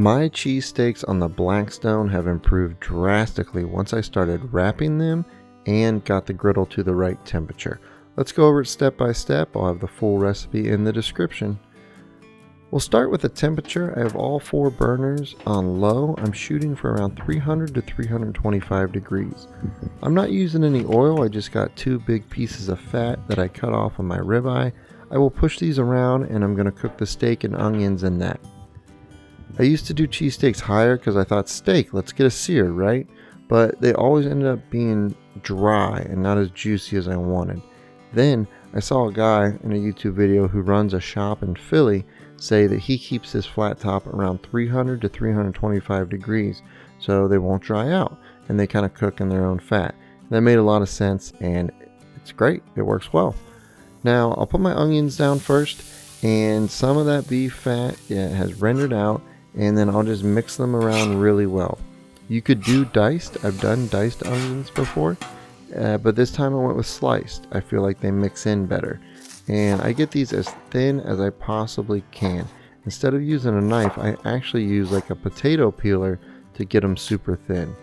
My cheesesteaks on the Blackstone have improved drastically once I started wrapping them and got the griddle to the right temperature. Let's go over it step by step. I'll have the full recipe in the description. We'll start with the temperature. I have all 4 burners on low. I'm shooting for around 300 to 325 degrees. I'm not using any oil. I just got 2 big pieces of fat that I cut off of my ribeye. I will push these around and I'm going to cook the steak and onions in that. I used to do cheesesteaks higher because I thought, steak, let's get a sear, right? But they always ended up being dry and not as juicy as I wanted. Then I saw a guy in a YouTube video who runs a shop in Philly say that he keeps his flat top around 300 to 325 degrees so they won't dry out and they kind of cook in their own fat. That made a lot of sense and it's great. It works well. Now I'll put my onions down first, and some of that beef fat has rendered out, and then I'll just mix them around really well. You could do diced. I've done diced onions before, but this time I went with sliced. I feel like they mix in better. And I get these as thin as I possibly can. Instead of using a knife, I actually use like a potato peeler to get them super thin.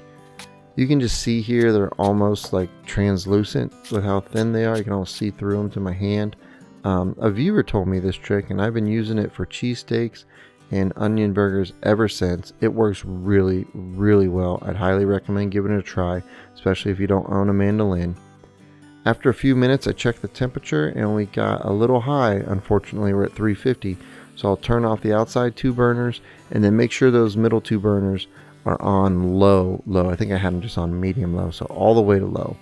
You can just see here they're almost like translucent with how thin they are. You can almost see through them to my hand. A viewer told me this trick and I've been using it for cheesesteaks and onion burgers ever since. It works really, really well. I'd highly recommend giving it a try, especially if you don't own a mandolin. After a few minutes, I checked the temperature and we got a little high. Unfortunately, we're at 350. So I'll turn off the outside 2 burners and then make sure those middle 2 burners are on low. I think I had them just on medium low, so all the way to low.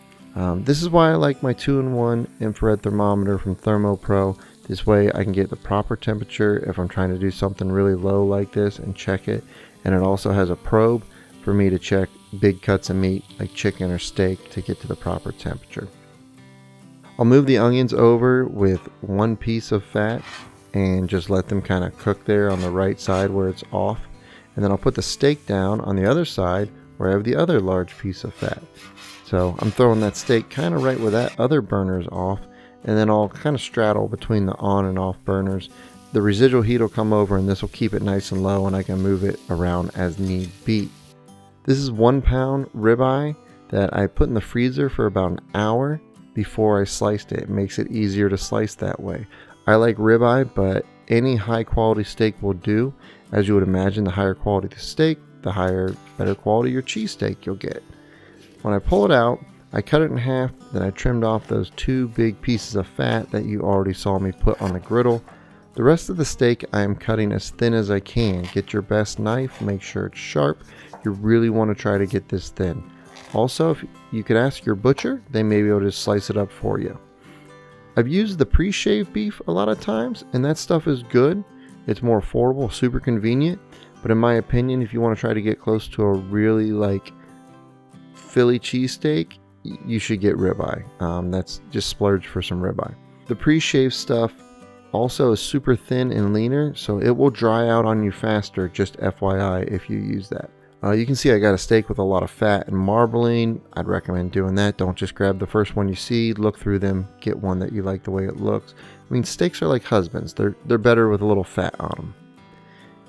This is why I like my 2-in-1 infrared thermometer from ThermoPro. This way I can get the proper temperature if I'm trying to do something really low like this and check it. And it also has a probe for me to check big cuts of meat like chicken or steak to get to the proper temperature. I'll move the onions over with 1 piece of fat and just let them kind of cook there on the right side where it's off. And then I'll put the steak down on the other side where I have the other large piece of fat. So I'm throwing that steak kind of right where that other burner is off, and then I'll kind of straddle between the on and off burners. The residual heat will come over and this will keep it nice and low, and I can move it around as need be. This is 1 pound ribeye that I put in the freezer for about an hour before I sliced it. It makes it easier to slice that way. I like ribeye, but any high quality steak will do. As you would imagine, the higher quality the steak, the better quality your cheesesteak you'll get. When I pull it out, I cut it in half, then I trimmed off those 2 big pieces of fat that you already saw me put on the griddle. The rest of the steak I am cutting as thin as I can. Get your best knife, make sure it's sharp. You really want to try to get this thin. Also, if you could ask your butcher, they may be able to slice it up for you. I've used the pre-shaved beef a lot of times, and that stuff is good. It's more affordable, super convenient. But in my opinion, if you want to try to get close to a really like Philly cheesesteak, you should get ribeye. That's just splurge for some ribeye. The pre-shaved stuff also is super thin and leaner, so it will dry out on you faster, just FYI if you use that. You can see I got a steak with a lot of fat and marbling. I'd recommend doing that. Don't just grab the first one you see, look through them, get one that you like the way it looks. I mean, steaks are like husbands. They're better with a little fat on them.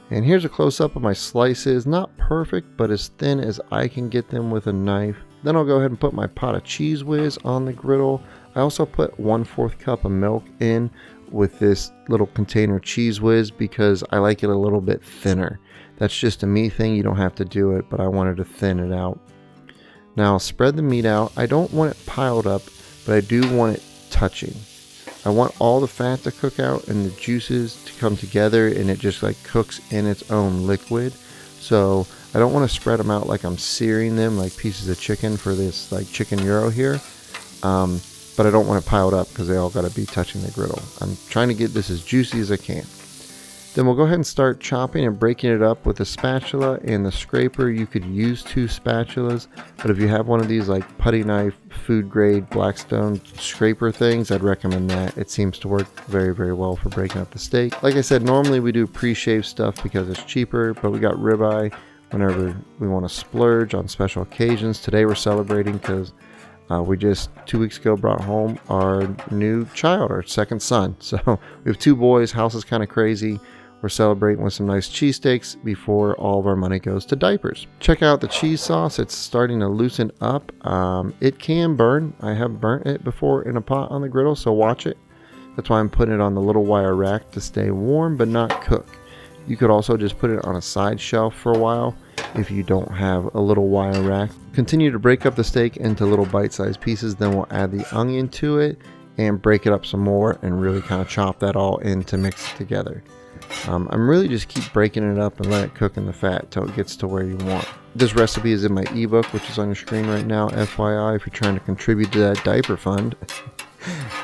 And here's a close-up of my slices. Not perfect, but as thin as I can get them with a knife. Then I'll go ahead and put my pot of Cheez Whiz on the griddle. I also put 1/4 cup of milk in with this little container Cheez Whiz because I like it a little bit thinner. That's just a me thing. You don't have to do it, but I wanted to thin it out. Now I'll spread the meat out. I don't want it piled up, but I do want it touching. I want all the fat to cook out and the juices to come together, and it just like cooks in its own liquid. So I don't want to spread them out like I'm searing them like pieces of chicken for this like chicken gyro here. But I don't want it piled up because they all got to be touching the griddle. I'm trying to get this as juicy as I can. Then we'll go ahead and start chopping and breaking it up with the spatula and the scraper. You could use 2 spatulas, but if you have one of these like putty knife, food grade Blackstone scraper things, I'd recommend that. It seems to work very, very well for breaking up the steak. Like I said, normally we do pre-shaved stuff because it's cheaper, but we got ribeye whenever we want to splurge on special occasions. Today we're celebrating because we just 2 weeks ago brought home our new child, our second son. So we have 2 boys. House is kind of crazy. We're celebrating with some nice cheesesteaks before all of our money goes to diapers. Check out the cheese sauce. It's starting to loosen up. It can burn. I have burnt it before in a pot on the griddle, so watch it. That's why I'm putting it on the little wire rack to stay warm but not cook. You could also just put it on a side shelf for a while if you don't have a little wire rack. Continue to break up the steak into little bite-sized pieces, then we'll add the onion to it and break it up some more and really kind of chop that all in to mix it together. I'm really just keep breaking it up and let it cook in the fat till it gets to where you want. This recipe is in my ebook, which is on your screen right now, FYI, if you're trying to contribute to that diaper fund.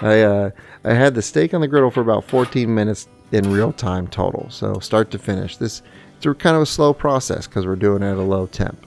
I had the steak on the griddle for about 14 minutes in real time total, so start to finish. It's kind of a slow process because we're doing it at a low temp.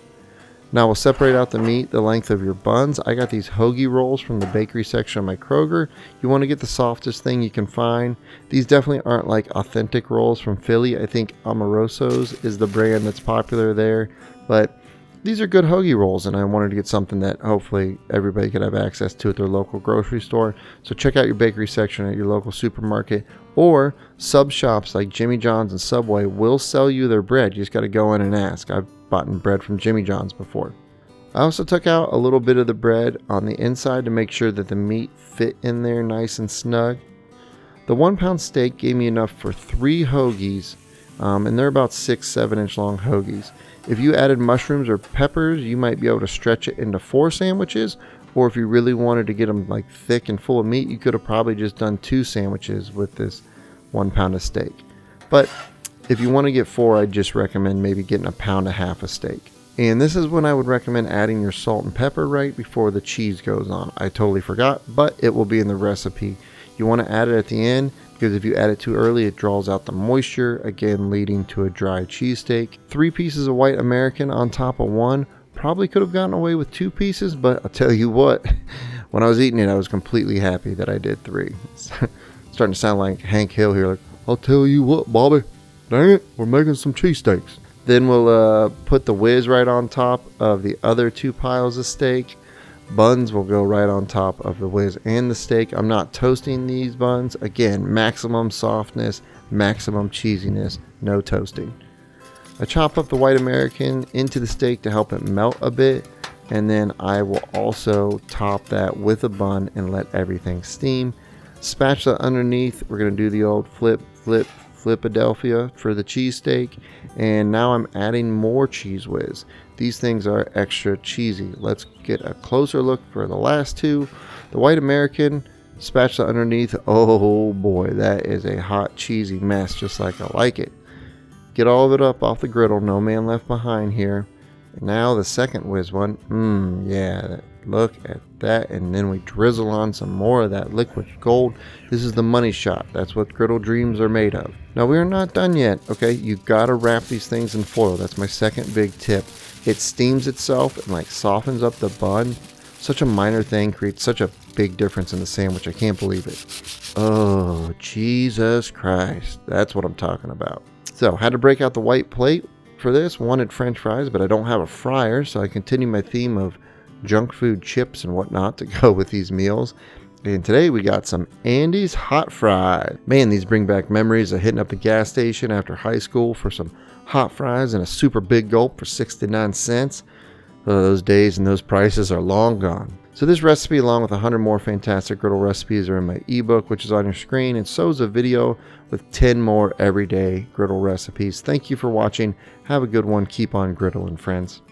Now we'll separate out the meat the length of your buns. I got these hoagie rolls from the bakery section of my Kroger. You want to get the softest thing you can find. These definitely aren't like authentic rolls from Philly. I think Amoroso's is the brand that's popular there, but these are good hoagie rolls, and I wanted to get something that hopefully everybody could have access to at their local grocery store. So check out your bakery section at your local supermarket, or sub shops like Jimmy John's and Subway will sell you their bread. You just got to go in and ask. I've bought bread from Jimmy John's before. I also took out a little bit of the bread on the inside to make sure that the meat fit in there nice and snug. The 1 pound steak gave me enough for 3 hoagies, and they're about 6-7 inch long hoagies. If you added mushrooms or peppers, you might be able to stretch it into 4 sandwiches, or if you really wanted to get them like thick and full of meat, you could have probably just done 2 sandwiches with this 1 pound of steak. But if you want to get 4, I'd just recommend maybe getting 1.5 pounds of steak. And this is when I would recommend adding your salt and pepper right before the cheese goes on. I totally forgot, but it will be in the recipe. You want to add it at the end, because if you add it too early, it draws out the moisture, again leading to a dry cheesesteak. 3 pieces of white American on top of 1. Probably could have gotten away with 2 pieces, but I'll tell you what, when I was eating it, I was completely happy that I did 3. It's starting to sound like Hank Hill here, like, I'll tell you what, Bobby, dang it, we're making some cheesesteaks. Then we'll put the whiz right on top of the other 2 piles of steak. Buns will go right on top of the whiz and the steak. I'm not toasting these buns. Again, maximum softness, maximum cheesiness, no toasting. I chop up the white American into the steak to help it melt a bit, and then I will also top that with a bun and let everything steam. Spatula underneath, we're going to do the old Flipadelphia for the cheesesteak, and now I'm adding more cheese whiz. These things are extra cheesy. Let's get a closer look for the last 2. The white American, spatula underneath. Oh boy, that is a hot cheesy mess, just like I like it. Get all of it up off the griddle, no man left behind here. And now the second whiz one. Yeah, look at that. And then we drizzle on some more of that liquid gold. This is the money shot. That's what griddle dreams are made of. Now we are not done yet, okay? You gotta wrap these things in foil. That's my second big tip. It steams itself and like softens up the bun. Such a minor thing creates such a big difference in the sandwich. I can't believe it. Oh, Jesus Christ. That's what I'm talking about. So, had to break out the white plate for this. Wanted French fries, but I don't have a fryer, so I continue my theme of junk food chips and whatnot to go with these meals. And today we got some Andy's hot fries. Man, these bring back memories of hitting up the gas station after high school for some hot fries and a super big gulp for 69 cents. Those days and those prices are long gone. So this recipe, along with 100 more fantastic griddle recipes, are in my ebook, which is on your screen, and so is a video with 10 more everyday griddle recipes. Thank you for watching. Have a good one. Keep on griddling, friends.